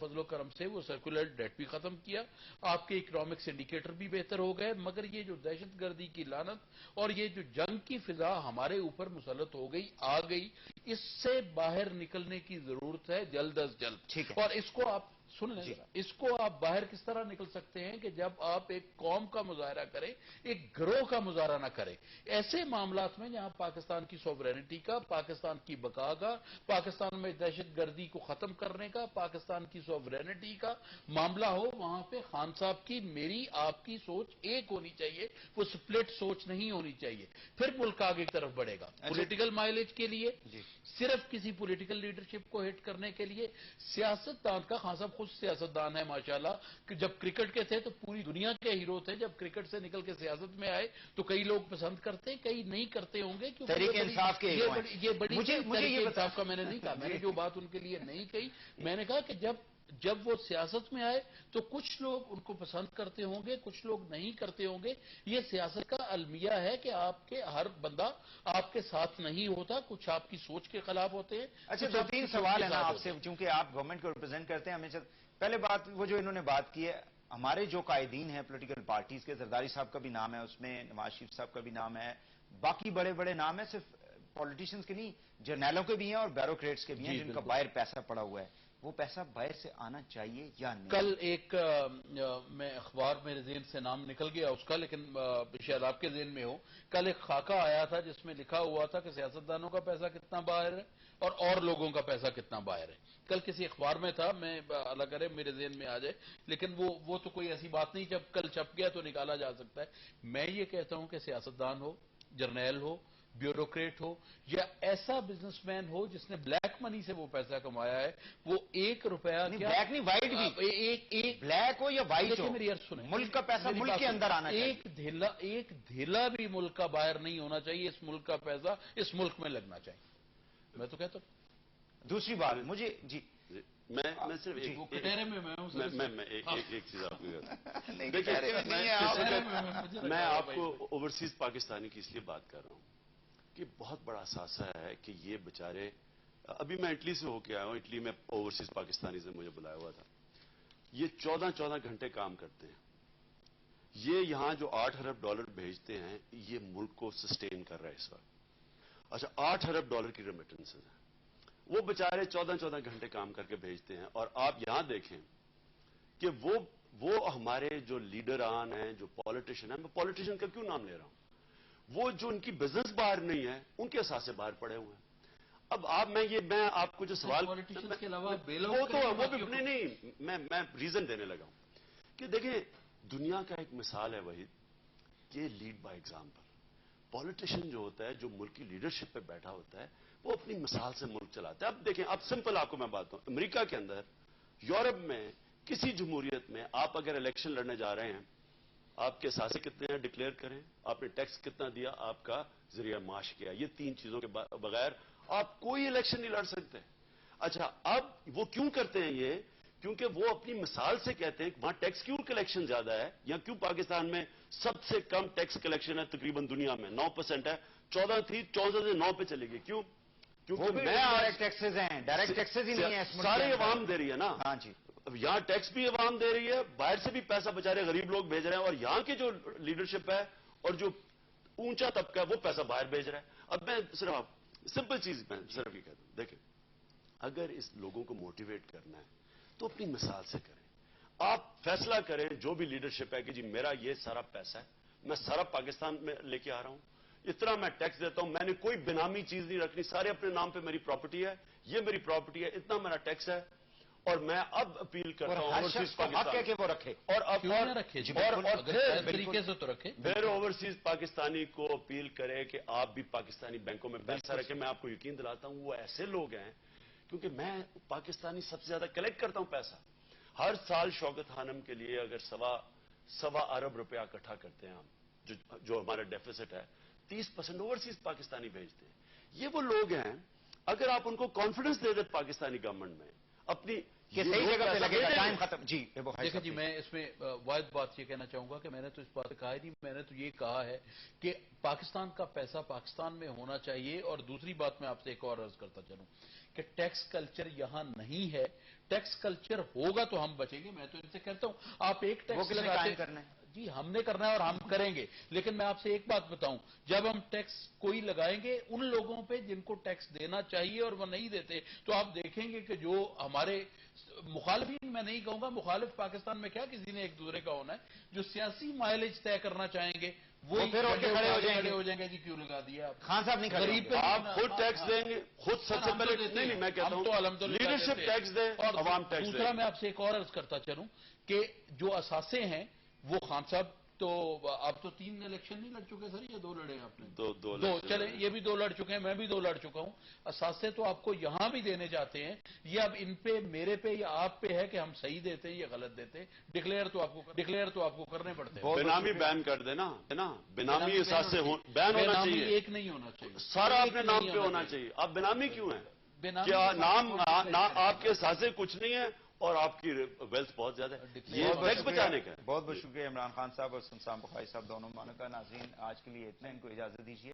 فضل و کرم سے وہ سرکولر ڈیٹ بھی ختم کیا, آپ کے اکنامکس انڈیکیٹر بھی بہتر ہو گئے, مگر یہ جو دہشت گردی کی لعنت اور یہ جو جنگ کی فضا ہمارے اوپر مسلط ہو گئی, آ گئی, اس سے باہر نکلنے کی ضرورت ہے جلد از جلد. اور اس کو آپ سن لیں, اس کو آپ باہر کس طرح نکل سکتے ہیں کہ جب آپ ایک قوم کا مظاہرہ کریں, ایک گروہ کا مظاہرہ نہ کریں. ایسے معاملات میں جہاں پاکستان کی سوورینٹی کا, پاکستان کی بقا کا, پاکستان میں دہشت گردی کو ختم کرنے کا, پاکستان کی سوورینٹی کا معاملہ ہو, وہاں پہ خان صاحب کی, میری, آپ کی سوچ ایک ہونی چاہیے, وہ سپلٹ سوچ نہیں ہونی چاہیے. پھر ملک آگے کی طرف بڑھے گا. پولیٹیکل مائلیج کے لیے, صرف کسی پولیٹیکل لیڈرشپ کو ہٹ کرنے کے لیے, سیاست دان کا, خان صاحب خود سیاستدان ہے ماشاءاللہ, کہ جب کرکٹ کے تھے تو پوری دنیا کے ہیرو تھے, جب کرکٹ سے نکل کے سیاست میں آئے تو کئی لوگ پسند کرتے ہیں, کئی نہیں کرتے ہوں گے, کیونکہ تحریک انصاف کے یہ بڑی تحریک انصاف کا میں نے نہیں کہا, میں نے جو بات ان کے لیے نہیں کہی, میں نے کہا کہ جب وہ سیاست میں آئے تو کچھ لوگ ان کو پسند کرتے ہوں گے, کچھ لوگ نہیں کرتے ہوں گے. یہ سیاست کا المیہ ہے کہ آپ کے ہر بندہ آپ کے ساتھ نہیں ہوتا, کچھ آپ کی سوچ کے خلاف ہوتے ہیں. اچھا, 2-3 سوال ہے نا آپ سے, چونکہ آپ گورنمنٹ کو ریپرزینٹ کرتے ہیں ہمیشہ. پہلے بات, وہ جو انہوں نے بات کی ہے, ہمارے جو قائدین ہیں پولیٹیکل پارٹیز کے, زرداری صاحب کا بھی نام ہے اس میں, نواز شریف صاحب کا بھی نام ہے, باقی بڑے بڑے نام ہیں, صرف پولیٹیشینز کے نہیں, جرنیلوں کے بھی ہیں اور بیوروکریٹس کے بھی ہیں, جن کا باہر پیسہ پڑا ہوا ہے. وہ پیسہ باہر سے آنا چاہیے یا نہیں؟ کل ایک میں اخبار میرے ذہن سے نام نکل گیا اس کا, لیکن شاید آپ کے ذہن میں ہو, کل ایک خاکہ آیا تھا جس میں لکھا ہوا تھا کہ سیاستدانوں کا پیسہ کتنا باہر ہے اور لوگوں کا پیسہ کتنا باہر ہے. کل کسی اخبار میں تھا, میں اللہ کرے میرے ذہن میں آ جائے, لیکن وہ تو کوئی ایسی بات نہیں, جب کل چھپ گیا تو نکالا جا سکتا ہے. میں یہ کہتا ہوں کہ سیاستدان ہو, جرنیل ہو, بیوروکریٹ ہو, یا ایسا بزنس مین ہو جس نے بلیک منی سے وہ پیسہ کمایا ہے, وہ ₹1 بلیک نہیں, وائٹ بھی, بلیک ہو یا وائٹ ہو, میری عرض سنیں, ملک کا پیسہ ملک کے اندر آنا چاہیے. ایک دھیلا بھی ملک کا باہر نہیں ہونا چاہیے. اس ملک کا پیسہ اس ملک میں لگنا چاہیے. میں تو کہتا ہوں. دوسری بات مجھے, جی میں صرف ایک چیز آپ کو میں آپ کو اوورسیز پاکستانی کی اس لیے بات کر رہا ہوں کہ بہت بڑا اثاثہ ہے کہ یہ بچارے, ابھی میں اٹلی سے ہو کے آیا ہوں, اٹلی میں اوورسیز پاکستانی سے مجھے بلایا ہوا تھا, یہ 14 گھنٹے کام کرتے ہیں. یہ یہاں جو $8 ارب بھیجتے ہیں, یہ ملک کو سسٹین کر رہا ہے اس وقت. اچھا, $8 ارب کی ریمیٹنسز ہیں, وہ بچارے 14 گھنٹے کام کر کے بھیجتے ہیں. اور آپ یہاں دیکھیں کہ وہ ہمارے جو لیڈران ہیں, جو پالیٹیشین ہیں, میں پالیٹیشین کا کیوں نام لے رہا ہوں, وہ جو ان کی بزنس باہر نہیں ہے, ان کے اثاثے باہر پڑے ہوئے ہیں. اب میں آپ کو جو سوال, وہ بھی نہیں, میں ریزن دینے لگا ہوں کہ دیکھیں, دنیا کا ایک مثال ہے وحید, کہ لیڈ بائی ایگزامپل. پالیٹیشین جو ہوتا ہے, جو ملک کی لیڈرشپ پہ بیٹھا ہوتا ہے, وہ اپنی مثال سے ملک چلاتا ہے. اب دیکھیں, اب سمپل آپ کو میں بات ہوں, امریکہ کے اندر, یورپ میں, کسی جمہوریت میں آپ اگر الیکشن لڑنے جا رہے ہیں, آپ کے اثاثے کتنے ہیں ڈکلیئر کریں, آپ نے ٹیکس کتنا دیا, آپ کا ذریعہ معاش کیا, یہ 3 چیزوں کے بغیر آپ کوئی الیکشن نہیں لڑ سکتے. اچھا, اب وہ کیوں کرتے ہیں یہ, کیونکہ وہ اپنی مثال سے کہتے ہیں کہ وہاں ٹیکس کیوں کلیکشن زیادہ ہے, یا کیوں پاکستان میں سب سے کم ٹیکس کلیکشن ہے تقریباً دنیا میں, 9% ہے, 14 تھی, 14 سے 9 پہ چلے گی. کیوں؟ کیونکہ میں ڈائریکٹ ٹیکسز ہیں, ڈائریکٹ ٹیکسز ہی نہیں ہیں, سارے عوام دے رہی ہے نا. ہاں جی, اب یہاں ٹیکس بھی عوام دے رہی ہے, باہر سے بھی پیسہ بچارے غریب لوگ بھیج رہے ہیں, اور یہاں کے جو لیڈرشپ ہے اور جو اونچا طبقہ ہے وہ پیسہ باہر بھیج رہا ہے. اب میں صرف سمپل چیز میں صرف یہ کہتا ہوں, دیکھیں, اگر اس لوگوں کو موٹیویٹ کرنا ہے تو اپنی مثال سے کریں. آپ فیصلہ کریں, جو بھی لیڈرشپ ہے, کہ جی میرا یہ سارا پیسہ ہے, میں سارا پاکستان میں لے کے آ رہا ہوں, اتنا میں ٹیکس دیتا ہوں, میں نے کوئی بنامی چیز نہیں رکھنی, سارے اپنے نام پہ میری پراپرٹی ہے, یہ میری پراپرٹی ہے, اتنا میرا ٹیکس ہے. اور میں اب اپیل کرتا ہوں اوورسیز پاکستانی کہ وہ رکھے, پھر اوورسیز پاکستانی کو اپیل کرے کہ آپ بھی پاکستانی بینکوں میں پیسہ رکھیں. میں آپ کو یقین دلاتا ہوں وہ ایسے لوگ ہیں, کیونکہ میں پاکستانی سب سے زیادہ کلیکٹ کرتا ہوں پیسہ. ہر سال شوکت خانم کے لیے اگر سوا ارب روپیہ اکٹھا کرتے ہیں ہم, جو ہمارا ڈیفیسٹ ہے, 30% اوورسیز پاکستانی بھیجتے ہیں. یہ وہ لوگ ہیں, اگر آپ ان کو کانفیڈنس دے دیں پاکستانی گورنمنٹ میں, اپنی کہ صحیح جگہ پہ لگے گا. ٹائم ختم. جی دیکھیں جی، میں اس میں واحد بات یہ کہنا چاہوں گا کہ میں نے تو اس بات کہا ہی نہیں، میں نے تو یہ کہا ہے کہ پاکستان کا پیسہ پاکستان میں ہونا چاہیے. اور دوسری بات میں آپ سے ایک اور عرض کرتا چلوں کہ ٹیکس کلچر یہاں نہیں ہے. ٹیکس کلچر ہوگا تو ہم بچیں گے. میں تو ان سے کہتا ہوں آپ ایک ٹیکس لگاتے کرنا ہے. جی ہم نے کرنا ہے اور ہم کریں گے. لیکن میں آپ سے ایک بات بتاؤں، جب ہم ٹیکس کوئی لگائیں گے ان لوگوں پہ جن کو ٹیکس دینا چاہیے اور وہ نہیں دیتے، تو آپ دیکھیں گے کہ جو ہمارے مخالفین، میں نہیں کہوں گا مخالف پاکستان میں کیا کسی نے ایک دوسرے کا ہونا ہے، جو سیاسی مائلیج طے کرنا چاہیں گے وہ پھر اٹھ کے کھڑے ہو جائیں گے. جی کیوں لگا دیا آپ؟ خان صاحب نہیں کھڑے غریب پہ آپ خود ٹیکس دیں گے، خود سب سے پہلے. نہیں میں کہتا ہوں لیڈرشپ ٹیکس دیں، اور عوام ٹیکس دیں. دوسرا میں آپ سے ایک اور عرض کرتا چلوں کہ جو اثاثے ہیں وہ خان صاحب تو آپ تو 3 الیکشن نہیں لڑ چکے سر، یا 2 لڑے آپ نے؟ دو چلیں، یہ بھی 2 لڑ چکے ہیں، میں بھی 2 لڑ چکا ہوں. اثاثے تو آپ کو یہاں بھی دینے جاتے ہیں. یہ اب ان پہ، میرے پہ یا آپ پہ ہے کہ ہم صحیح دیتے ہیں یا غلط دیتے ہیں. ڈکلیئر تو آپ کو کرنے پڑتے ہیں. بینامی بین کر دینا ہے نا، بینامی اثاثے بین ہونا چاہیے. ایک نہیں ہونا چاہیے، سارا اپنے نام پہ ہونا چاہیے. آپ بینامی کیوں ہیں؟ کیا نام آپ کے اثاثے کچھ نہیں ہے اور آپ کی ویلتھ بہت زیادہ ہے؟ یہ ٹیکس بچانے کا ہے. بہت بہت شکریہ عمران خان صاحب اور سمسام بخاری صاحب دونوں مانو کا. ناظرین آج کے لیے اتنا، ان کو اجازت دیجیے.